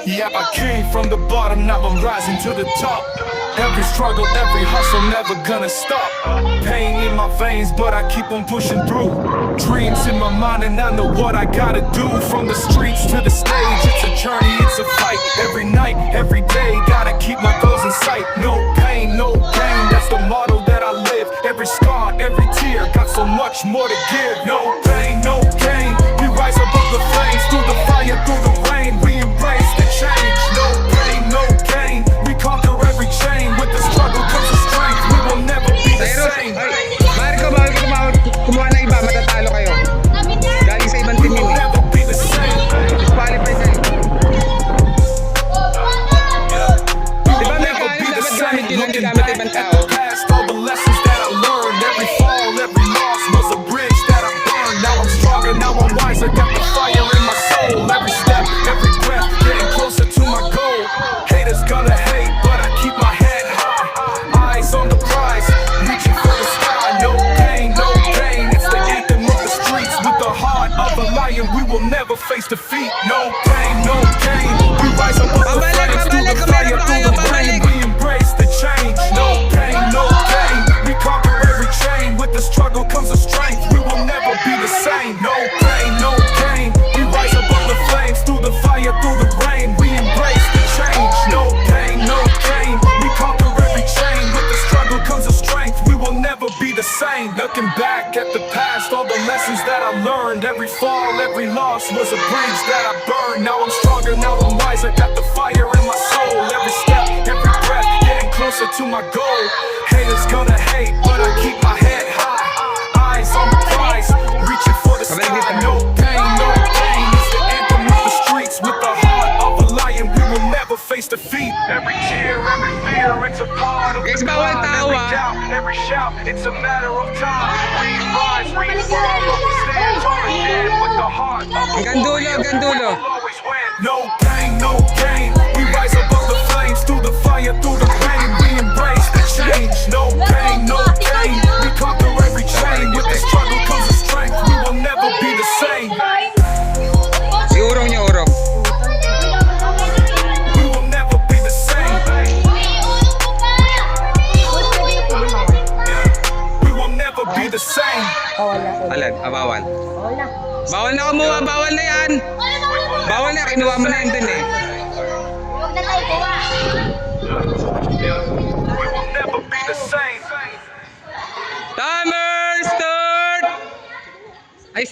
Yeah, I came from the bottom, now I'm rising to the top. Every struggle, every hustle, never gonna stop. Pain in my veins, but I keep on pushing through. Dreams in my mind and I know what I gotta do. From the streets to the stage, it's a journey, it's a fight. Every night, every day, gotta keep my goals in sight. No pain, no gain, that's the motto that I live. Every scar, every tear, got so much more to give. No pain, no gain, we rise above the flames. Through the fire, through the rain, we embrace the change. No pain, no gain, we conquer every chain. With the struggle comes the strength, we will never be the same. Kumuha na iba, matatalo kayo. Galing sa ibang We team will yun eh. never be the same. Disqualify kayo. We Diba will may never kain, be the dapat same. gamit yun lang, Looking gamit back ibang at tao. the past, all the lessons that I learned. Every fall, every loss was a bridge that I burned. Now I'm stronger, now I'm wiser, got the fire in my soul. Every step, every breath, getting closer to my goal. Haters gonna hate, but I keep my head high. Eyes on the prize, reaching for the sky. No pain, no gain, it's the anthem of the streets. With the heart of a lion, we will never face defeat. No pain, no gain, we rise above the flames. Through the fire, through the rain, we embrace the change. No pain, no gain, we conquer every chain. With the struggle comes the strength, we will never be the same. No pain, no gain, we rise above the flames. Through the fire, through the rain, we embrace the change. No pain, no gain, we conquer every chain. With the struggle comes the strength, we will never be the same. Looking back at the past, all the lessons that I learned. Every fall, every loss was a bridge that I burned. Now I'm stronger, now I'm wiser, got the fire in my soul. Every step, every breath, getting closer to my goal. Haters gonna hate, but I keep my head high. Eyes on the prize, reaching for the sky. No pain, no gain, it's the anthem of the streets. With the heart of a lion, we will never face defeat. Every tear, every fear, it's a part of the Guys, bawal climb. tawa. Every doubt, every shout, it's a matter of time. We rise, we fall, but we stand tall again. With the heart of a Hanggang dulo, hanggang dulo. we'll always win. No pain, no gain, we rise above the flames. Through the fire, through the rain, we embrace the change. No pain, no gain, we conquer every chain. With the struggle comes the strength, we will never be the same. Si Urong niya, Urong. We will never be the same. We will never be the same. Alag, bawal. Bawal na kumuha, bawal na yan. Bawal na, kinuha mo na yun dun eh. Huwag na tayo kuha. We will never be the same. Timer start! Ay,